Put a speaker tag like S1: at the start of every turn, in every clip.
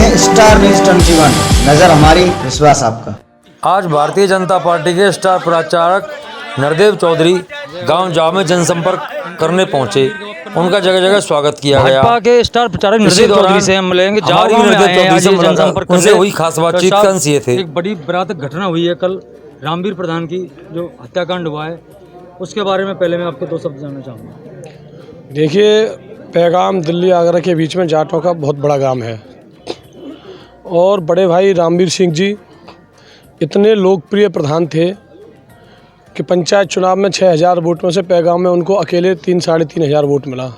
S1: हैं star news 21, नजर हमारी विश्वास आपका।
S2: आज भारतीय जनता पार्टी के स्टार प्रचारक नरदेव चौधरी गांव जाव में जनसंपर्क करने पहुंचे। उनका जगह जगह स्वागत किया गया।
S3: भाजपा के स्टार प्रचारक नरदेव चौधरी से हम मिलेंगे।
S2: हमारी नरदेव चौधरी से जनसंपर्क करने हुई खास बातचीत का अंश ये थे।
S3: एक बड़ी बरात घटना हुई है कल रामवीर प्रधान की, जो हत्याकांड हुआ है, उसके बारे में पहले मैं आपको दो शब्द जानना चाहूँगा।
S4: देखिए, पैगाम दिल्ली आगरा के बीच में जाटों का बहुत बड़ा गांव है और बड़े भाई रामवीर सिंह जी इतने लोकप्रिय प्रधान थे कि पंचायत चुनाव में 6000 वोट में से पैगाम में उनको अकेले 3-3.5 वोट मिला।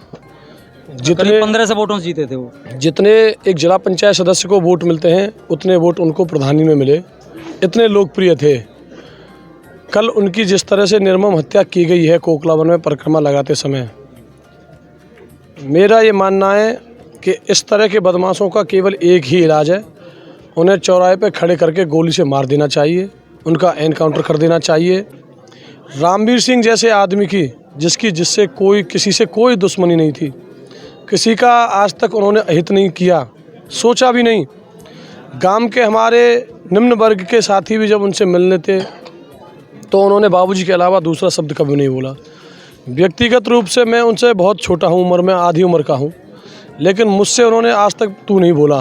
S4: जितने
S3: 15 से वोटों से जीते थे वो।
S4: जितने एक जिला पंचायत सदस्य को वोट मिलते हैं उतने वोट उनको प्रधानी में मिले। इतने लोकप्रिय थे। कल उनकी जिस तरह से निर्मम हत्या की गई है कोकला वन में परिक्रमा लगाते समय, मेरा ये मानना है कि इस तरह के बदमाशों का केवल एक ही इलाज है, उन्हें चौराहे पे खड़े करके गोली से मार देना चाहिए, उनका एनकाउंटर कर देना चाहिए। रामवीर सिंह जैसे आदमी की जिससे किसी से कोई दुश्मनी नहीं थी, किसी का आज तक उन्होंने अहित नहीं किया, सोचा भी नहीं। गांव के हमारे निम्न वर्ग के साथी भी जब उनसे मिलने थे तो उन्होंने बाबूजी के अलावा दूसरा शब्द कभी नहीं बोला। व्यक्तिगत रूप से मैं उनसे बहुत छोटा हूँ, उम्र में आधी उम्र का हूँ, लेकिन मुझसे उन्होंने आज तक तू नहीं बोला।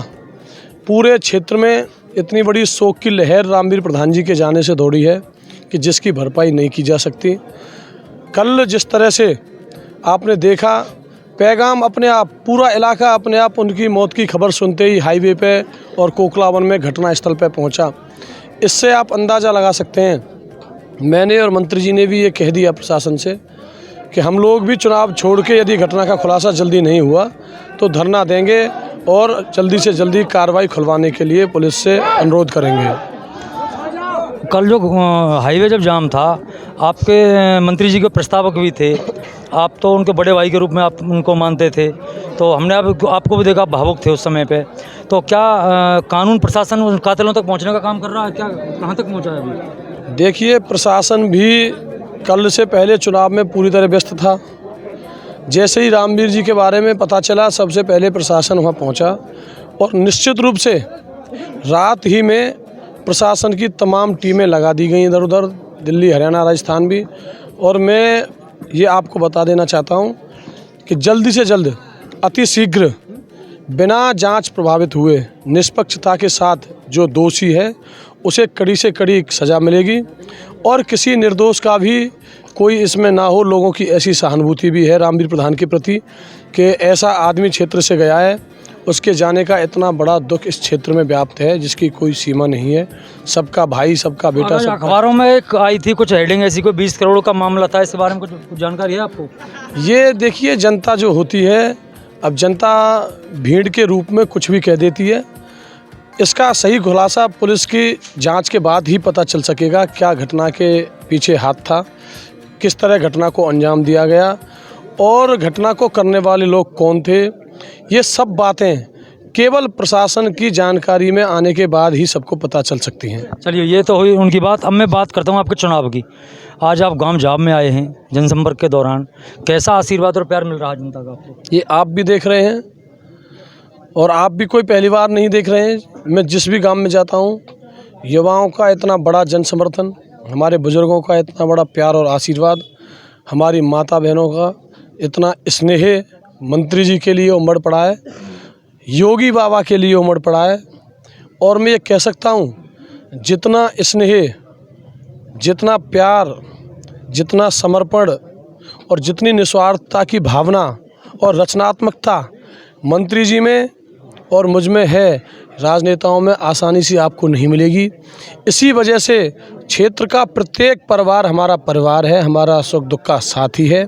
S4: पूरे क्षेत्र में इतनी बड़ी शोक की लहर रामवीर प्रधान जी के जाने से दौड़ी है कि जिसकी भरपाई नहीं की जा सकती। कल जिस तरह से आपने देखा, पैगाम अपने आप, पूरा इलाका अपने आप उनकी मौत की खबर सुनते ही हाईवे पे और कोकला वन में घटना स्थल पे पहुंचा। इससे आप अंदाज़ा लगा सकते हैं, मैंने और मंत्री जी ने भी ये कह दिया प्रशासन से कि हम लोग भी चुनाव छोड़ के यदि घटना का खुलासा जल्दी नहीं हुआ तो धरना देंगे और जल्दी से जल्दी कार्रवाई खुलवाने के लिए पुलिस से अनुरोध करेंगे।
S3: कल जो हाईवे जब जाम था, आपके मंत्री जी के प्रस्तावक भी थे, आप तो उनके बड़े भाई के रूप में आप उनको मानते थे, तो हमने आपको भी देखा, भावुक थे उस समय पे। तो क्या कानून प्रशासन उन कातिलों तक पहुंचने का काम कर रहा है? क्या कहाँ तक पहुंचा है अभी?
S4: देखिए, प्रशासन भी कल से पहले चुनाव में पूरी तरह व्यस्त था। जैसे ही रामवीर जी के बारे में पता चला, सबसे पहले प्रशासन वहाँ पहुँचा और निश्चित रूप से रात ही में प्रशासन की तमाम टीमें लगा दी गई इधर उधर, दिल्ली, हरियाणा, राजस्थान भी। और मैं ये आपको बता देना चाहता हूँ कि जल्दी से जल्द, अति शीघ्र, बिना जांच प्रभावित हुए, निष्पक्षता के साथ जो दोषी है उसे कड़ी से कड़ी सज़ा मिलेगी और किसी निर्दोष का भी कोई इसमें ना हो। लोगों की ऐसी सहानुभूति भी है रामवीर प्रधान के प्रति कि ऐसा आदमी क्षेत्र से गया है, उसके जाने का इतना बड़ा दुख इस क्षेत्र में व्याप्त है जिसकी कोई सीमा नहीं है। सबका भाई, सबका बेटा।
S3: अखबारों में एक आई थी कुछ हेडिंग ऐसी, कोई 20 करोड़ का मामला था, इसके बारे में कुछ जानकारी है आपको?
S4: ये देखिए, जनता जो होती है, अब जनता भीड़ के रूप में कुछ भी कह देती है। इसका सही खुलासा पुलिस की जांच के बाद ही पता चल सकेगा, क्या घटना के पीछे हाथ था, किस तरह घटना को अंजाम दिया गया और घटना को करने वाले लोग कौन थे। ये सब बातें केवल प्रशासन की जानकारी में आने के बाद ही सबको पता चल सकती हैं।
S3: चलिए, ये तो हुई उनकी बात। अब मैं बात करता हूँ आपके चुनाव की। आज आप गांव जाव में आए हैं जनसंपर्क के दौरान, कैसा आशीर्वाद और प्यार मिल रहा है जनता का आपको? ये
S4: आप भी देख रहे हैं और आप भी कोई पहली बार नहीं देख रहे हैं। मैं जिस भी गांव में जाता हूं, युवाओं का इतना बड़ा जन समर्थन, हमारे बुजुर्गों का इतना बड़ा प्यार और आशीर्वाद, हमारी माता बहनों का इतना स्नेह मंत्री जी के लिए उमड़ पड़ा है, योगी बाबा के लिए उमड़ पड़ा है। और मैं ये कह सकता हूं, जितना स्नेह, जितना प्यार, जितना समर्पण और जितनी निस्वार्थता की भावना और रचनात्मकता मंत्री जी में और मुझ में है, राजनेताओं में आसानी से आपको नहीं मिलेगी। इसी वजह से क्षेत्र का प्रत्येक परिवार हमारा परिवार है, हमारा सुख दुख का साथी है।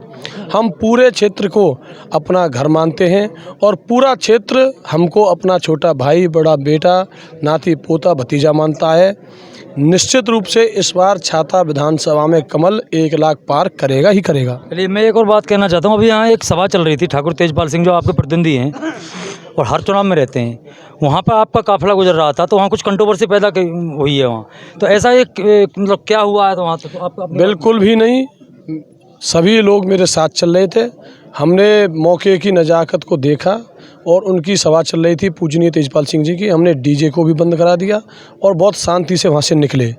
S4: हम पूरे क्षेत्र को अपना घर मानते हैं और पूरा क्षेत्र हमको अपना छोटा भाई, बड़ा बेटा, नाती पोता, भतीजा मानता है। निश्चित रूप से इस बार छाता विधानसभा में कमल 1 लाख पार करेगा ही करेगा।
S3: चलिए, मैं एक और बात कहना चाहता हूँ। अभी यहाँ एक सभा चल रही थी, ठाकुर तेजपाल सिंह जो आपके प्रतिनिधि हैं और हर चुनाव में रहते हैं, वहाँ पर आपका काफिला गुजर रहा था, तो वहाँ कुछ कंट्रोवर्सी पैदा हुई है वहाँ, तो ऐसा एक मतलब क्या हुआ है? तो वहाँ तो आप
S4: बिल्कुल भी नहीं, सभी लोग मेरे साथ चल रहे थे। हमने मौके की नज़ाकत को देखा और उनकी सभा चल रही थी पूजनीय तेजपाल सिंह जी की। हमने डीजे को भी बंद करा दिया और बहुत शांति से वहाँ से निकले।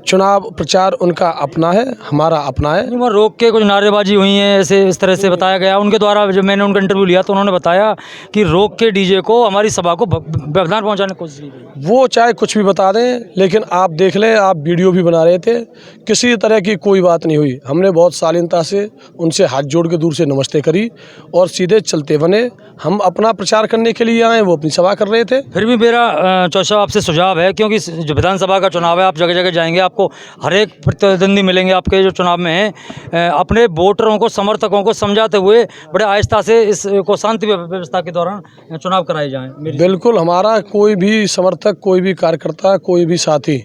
S4: चुनाव प्रचार उनका अपना है, हमारा अपना है।
S3: वहाँ रोक के कुछ नारेबाजी हुई है, ऐसे इस तरह से बताया गया उनके द्वारा। जब मैंने उनका इंटरव्यू लिया तो उन्होंने बताया कि रोक के डीजे को हमारी सभा को व्यवधान पहुंचाने की कोशिश की गई।
S4: वो चाहे कुछ भी बता दें, लेकिन आप देख लें, आप वीडियो भी बना रहे थे, किसी तरह की कोई बात नहीं हुई। हमने बहुत शालीनता से उनसे हाथ जोड़ के दूर से नमस्ते करी और सीधे चलते बने। हम अपना प्रचार करने के लिए आए, वो अपनी सभा कर रहे थे।
S3: फिर भी मेरा चौधरी साहब आपसे सुझाव है, क्योंकि जो विधानसभा का चुनाव है, आप जगह जगह जाएंगे, आपको हर एक प्रतिद्वंदी मिलेंगे आपके जो चुनाव में हैं, अपने वोटरों को, समर्थकों को समझाते हुए बड़े आहिस्ता से इसको शांति व्यवस्था के दौरान चुनाव कराए जाएं।
S4: बिल्कुल, हमारा कोई भी समर्थक, कोई भी कार्यकर्ता, कोई भी साथी,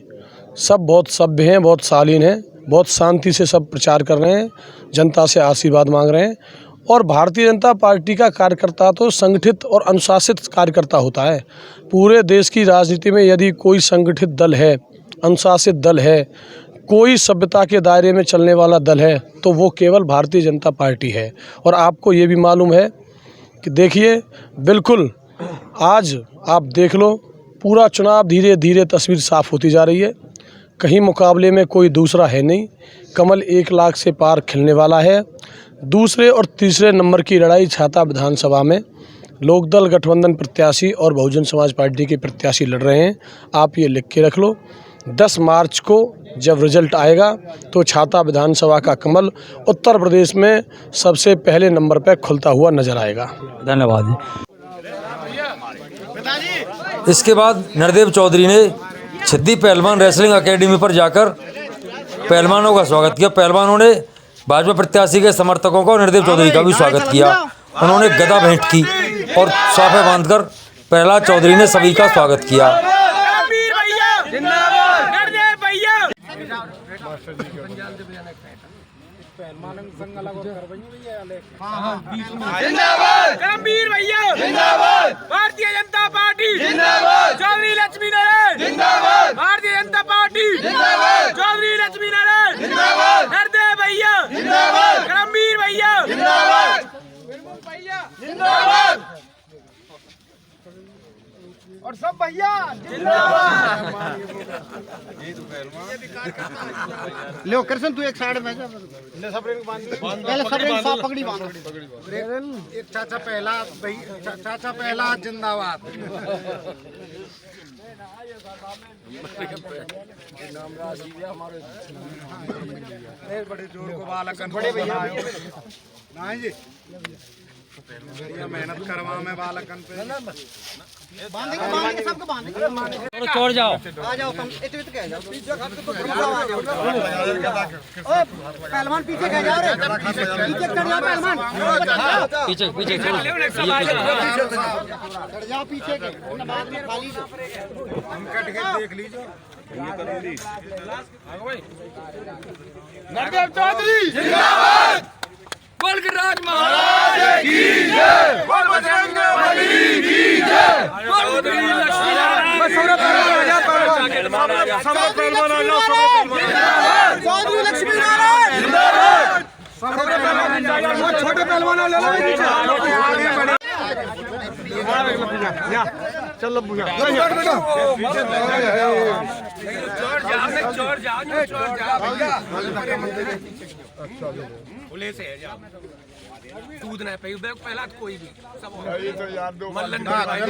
S4: सब बहुत सभ्य हैं, बहुत शालीन हैं, बहुत शांति से सब प्रचार कर रहे हैं, जनता से आशीर्वाद मांग रहे हैं। और भारतीय जनता पार्टी का कार्यकर्ता तो संगठित और अनुशासित कार्यकर्ता होता है। पूरे देश की राजनीति में यदि कोई संगठित दल है, अनुशासित दल है, कोई सभ्यता के दायरे में चलने वाला दल है, तो वो केवल भारतीय जनता पार्टी है। और आपको ये भी मालूम है कि देखिए, बिल्कुल आज आप देख लो, पूरा चुनाव धीरे धीरे तस्वीर साफ होती जा रही है। कहीं मुकाबले में कोई दूसरा है नहीं। कमल 1 लाख से पार खिलने वाला है। दूसरे और तीसरे नंबर की लड़ाई छाता विधानसभा में लोकदल गठबंधन प्रत्याशी और बहुजन समाज पार्टी के प्रत्याशी लड़ रहे हैं। आप ये लिख के रख लो, 10 मार्च को जब रिजल्ट आएगा तो छाता विधानसभा का कमल उत्तर प्रदेश में सबसे पहले नंबर पर खुलता हुआ नजर आएगा।
S3: धन्यवाद।
S2: इसके बाद नरदेव चौधरी ने छिद्दी पहलवान रेसलिंग एकेडमी पर जाकर पहलवानों का स्वागत किया। पहलवानों ने भाजपा प्रत्याशी के समर्थकों का और नरदेव चौधरी का भी स्वागत किया। उन्होंने गदा भेंट की और साफे बांधकर प्रहलाद चौधरी ने सभी का स्वागत किया।
S5: गंभीर भैया जिंदाबाद, भारतीय जनता पार्टी जिंदाबाद, चौधरी लक्ष्मी नारायण जिंदाबाद, भारतीय जनता पार्टी जिंदाबाद, चौधरी लक्ष्मी नारायण जिंदाबाद, नरदेव भैया जिंदाबाद, गंभीर भैया जिंदाबाद, जिंदाबाद और सब भैया जिंदाबाद।
S6: लो कृष्ण तू एक साइड में जा, पहले सब साफ पगड़ी बांध। एक चाचा पहला जिंदाबाद। बड़े जोर को बालकन बड़े भैया ना जी, मेहनत करवा में बालकन पे बांधेंगे सबको बांधेंगे।
S3: छोड़ जाओ,
S6: आ जाओ तुम इतने कह जाओ, ओए पहलवान पीछे कह जाओ रे, पीछे चढ़ जाओ पहलवान,
S3: पीछे पीछे
S6: चढ़ जाओ पीछे के, बाद में खाली हम कट के देख लीजिए।
S5: नरदेव चौधरी जिंदाबाद, बोल के राज महाराज की जय, बोल बजरंग बली की जय, बोल लक्ष्मी नारायण जिंदाबाद, चौधरी लक्ष्मी नारायण जिंदाबाद, छोटे पहलवान
S6: चलो
S5: खुले से है जा दूध ना पे पहला तो कोई भी सब तो यार दो मल्लन हमारे